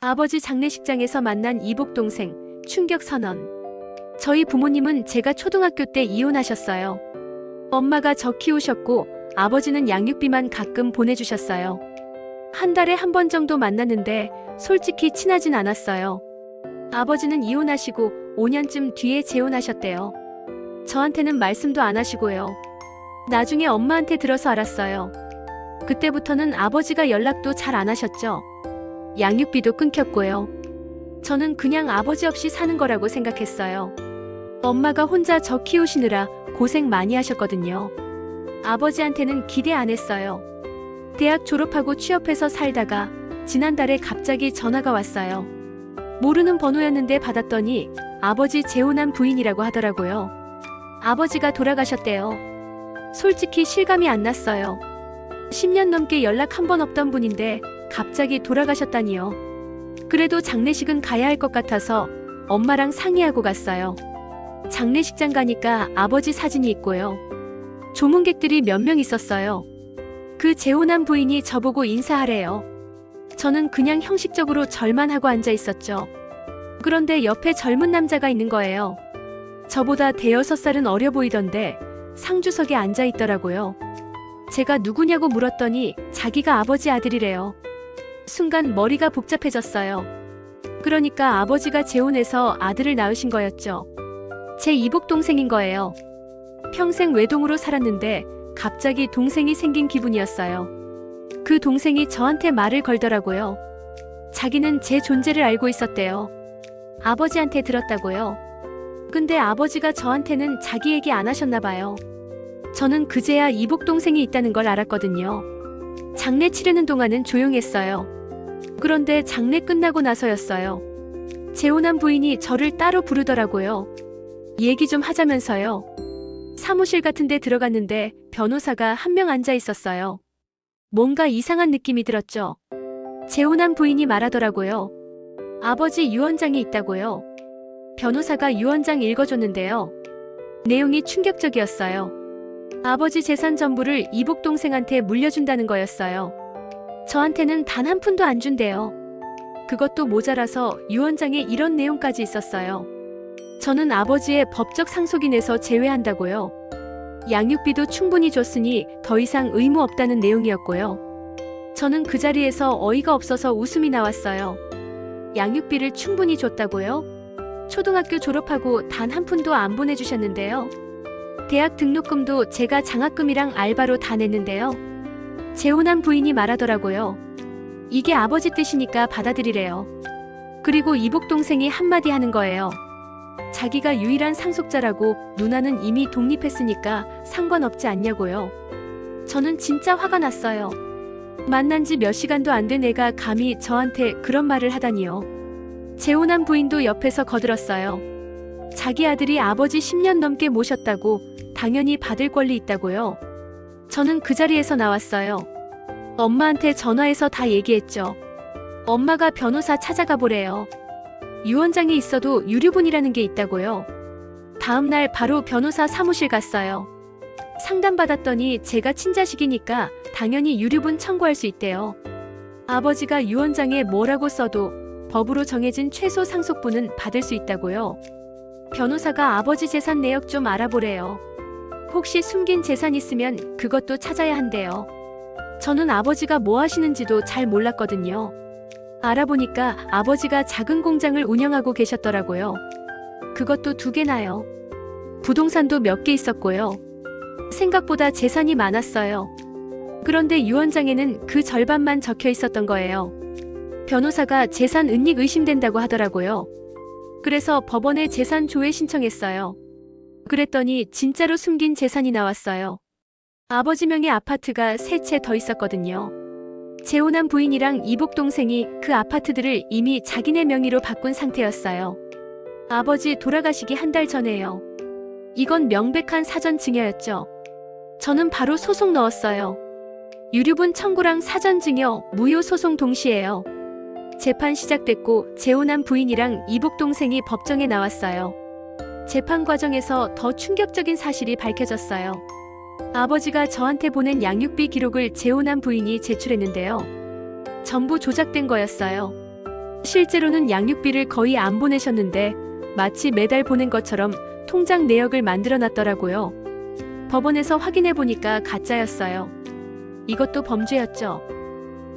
아버지 장례식장에서 만난 이복 동생, 충격 선언. 저희 부모님은 제가 초등학교 때 이혼하셨어요. 엄마가 저 키우셨고 아버지는 양육비만 가끔 보내주셨어요. 한 달에 한 번 정도 만났는데 솔직히 친하진 않았어요. 아버지는 이혼하시고 5년쯤 뒤에 재혼하셨대요. 저한테는 말씀도 안 하시고요. 나중에 엄마한테 들어서 알았어요. 그때부터는 아버지가 연락도 잘 안 하셨죠. 양육비도 끊겼고요. 저는 그냥 아버지 없이 사는 거라고 생각했어요. 엄마가 혼자 저 키우시느라 고생 많이 하셨거든요. 아버지한테는 기대 안 했어요. 대학 졸업하고 취업해서 살다가 지난달에 갑자기 전화가 왔어요. 모르는 번호였는데 받았더니 아버지 재혼한 부인이라고 하더라고요. 아버지가 돌아가셨대요. 솔직히 실감이 안 났어요. 10년 넘게 연락 한 번 없던 분인데 갑자기 돌아가셨다니요. 그래도 장례식은 가야 할 것 같아서 엄마랑 상의하고 갔어요. 장례식장 가니까 아버지 사진이 있고요. 조문객들이 몇 명 있었어요. 그 재혼한 부인이 저보고 인사하래요. 저는 그냥 형식적으로 절만 하고 앉아 있었죠. 그런데 옆에 젊은 남자가 있는 거예요. 저보다 대여섯 살은 어려 보이던데 상주석에 앉아 있더라고요. 제가 누구냐고 물었더니 자기가 아버지 아들이래요. 순간 머리가 복잡해졌어요. 그러니까 아버지가 재혼해서 아들을 낳으신 거였죠. 제 이복 동생인 거예요. 평생 외동으로 살았는데 갑자기 동생이 생긴 기분이었어요. 그 동생이 저한테 말을 걸더라고요. 자기는 제 존재를 알고 있었대요. 아버지한테 들었다고요. 근데 아버지가 저한테는 자기 얘기 안 하셨나 봐요. 저는 그제야 이복 동생이 있다는 걸 알았거든요. 장례 치르는 동안은 조용했어요. 그런데 장례 끝나고 나서였어요. 재혼한 부인이 저를 따로 부르더라고요. 얘기 좀 하자면서요. 사무실 같은 데 들어갔는데 변호사가 한 명 앉아 있었어요. 뭔가 이상한 느낌이 들었죠. 재혼한 부인이 말하더라고요. 아버지 유언장이 있다고요. 변호사가 유언장 읽어줬는데요. 내용이 충격적이었어요. 아버지 재산 전부를 이복 동생한테 물려준다는 거였어요. 저한테는 단 한 푼도 안 준대요. 그것도 모자라서 유언장에 이런 내용까지 있었어요. 저는 아버지의 법적 상속인에서 제외한다고요. 양육비도 충분히 줬으니 더 이상 의무 없다는 내용이었고요. 저는 그 자리에서 어이가 없어서 웃음이 나왔어요. 양육비를 충분히 줬다고요? 초등학교 졸업하고 단 한 푼도 안 보내주셨는데요. 대학 등록금도 제가 장학금이랑 알바로 다 냈는데요. 재혼한 부인이 말하더라고요. 이게 아버지 뜻이니까 받아들이래요. 그리고 이복 동생이 한마디 하는 거예요. 자기가 유일한 상속자라고 누나는 이미 독립했으니까 상관없지 않냐고요. 저는 진짜 화가 났어요. 만난 지 몇 시간도 안 된 애가 감히 저한테 그런 말을 하다니요. 재혼한 부인도 옆에서 거들었어요. 자기 아들이 아버지 10년 넘게 모셨다고 당연히 받을 권리 있다고요. 저는 그 자리에서 나왔어요. 엄마한테 전화해서 다 얘기했죠. 엄마가 변호사 찾아가 보래요. 유언장이 있어도 유류분이라는 게 있다고요. 다음 날 바로 변호사 사무실 갔어요. 상담받았더니 제가 친자식이니까 당연히 유류분 청구할 수 있대요. 아버지가 유언장에 뭐라고 써도 법으로 정해진 최소 상속분은 받을 수 있다고요. 변호사가 아버지 재산 내역 좀 알아보래요. 혹시 숨긴 재산 있으면 그것도 찾아야 한대요. 저는 아버지가 뭐 하시는지도 잘 몰랐거든요. 알아보니까 아버지가 작은 공장을 운영하고 계셨더라고요. 그것도 2개나요. 부동산도 몇 개 있었고요. 생각보다 재산이 많았어요. 그런데 유언장에는 그 절반만 적혀 있었던 거예요. 변호사가 재산 은닉 의심된다고 하더라고요. 그래서 법원에 재산 조회 신청했어요. 그랬더니 진짜로 숨긴 재산이 나왔어요. 아버지 명의 아파트가 3채 더 있었거든요. 재혼한 부인이랑 이복 동생이 그 아파트들을 이미 자기네 명의로 바꾼 상태였어요. 아버지 돌아가시기 한 달 전에요. 이건 명백한 사전 증여였죠. 저는 바로 소송 넣었어요. 유류분 청구랑 사전 증여, 무효 소송 동시에요. 재판 시작됐고 재혼한 부인이랑 이복 동생이 법정에 나왔어요. 재판 과정에서 더 충격적인 사실이 밝혀졌어요. 아버지가 저한테 보낸 양육비 기록을 재혼한 부인이 제출했는데요. 전부 조작된 거였어요. 실제로는 양육비를 거의 안 보내셨는데 마치 매달 보낸 것처럼 통장 내역을 만들어 놨더라고요. 법원에서 확인해 보니까 가짜였어요. 이것도 범죄였죠.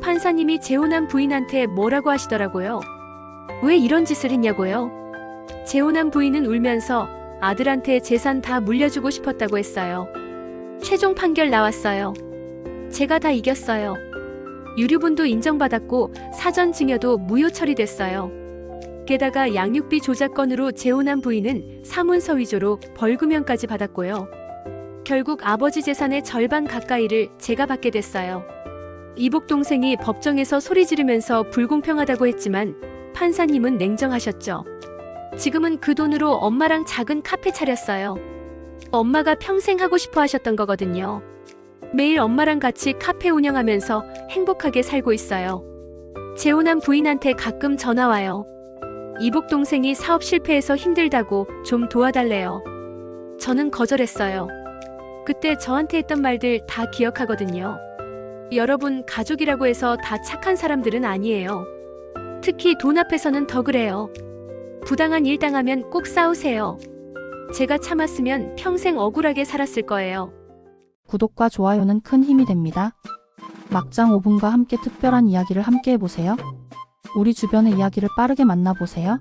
판사님이 재혼한 부인한테 뭐라고 하시더라고요. 왜 이런 짓을 했냐고요. 재혼한 부인은 울면서 아들한테 재산 다 물려주고 싶었다고 했어요. 최종 판결 나왔어요. 제가 다 이겼어요. 유류분도 인정받았고 사전 증여도 무효 처리됐어요. 게다가 양육비 조작건으로 재혼한 부인은 사문서 위조로 벌금형까지 받았고요. 결국 아버지 재산의 절반 가까이를 제가 받게 됐어요. 이복 동생이 법정에서 소리 지르면서 불공평하다고 했지만 판사님은 냉정하셨죠. 지금은 그 돈으로 엄마랑 작은 카페 차렸어요. 엄마가 평생 하고 싶어 하셨던 거거든요. 매일 엄마랑 같이 카페 운영하면서 행복하게 살고 있어요. 재혼한 부인한테 가끔 전화 와요. 이복 동생이 사업 실패해서 힘들다고 좀 도와달래요. 저는 거절했어요. 그때 저한테 했던 말들 다 기억하거든요. 여러분, 가족이라고 해서 다 착한 사람들은 아니에요. 특히 돈 앞에서는 더 그래요. 부당한 일 당하면 꼭 싸우세요. 제가 참았으면 평생 억울하게 살았을 거예요. 구독과 좋아요는 큰 힘이 됩니다. 막장 5분과 함께 특별한 이야기를 함께 해보세요. 우리 주변의 이야기를 빠르게 만나보세요.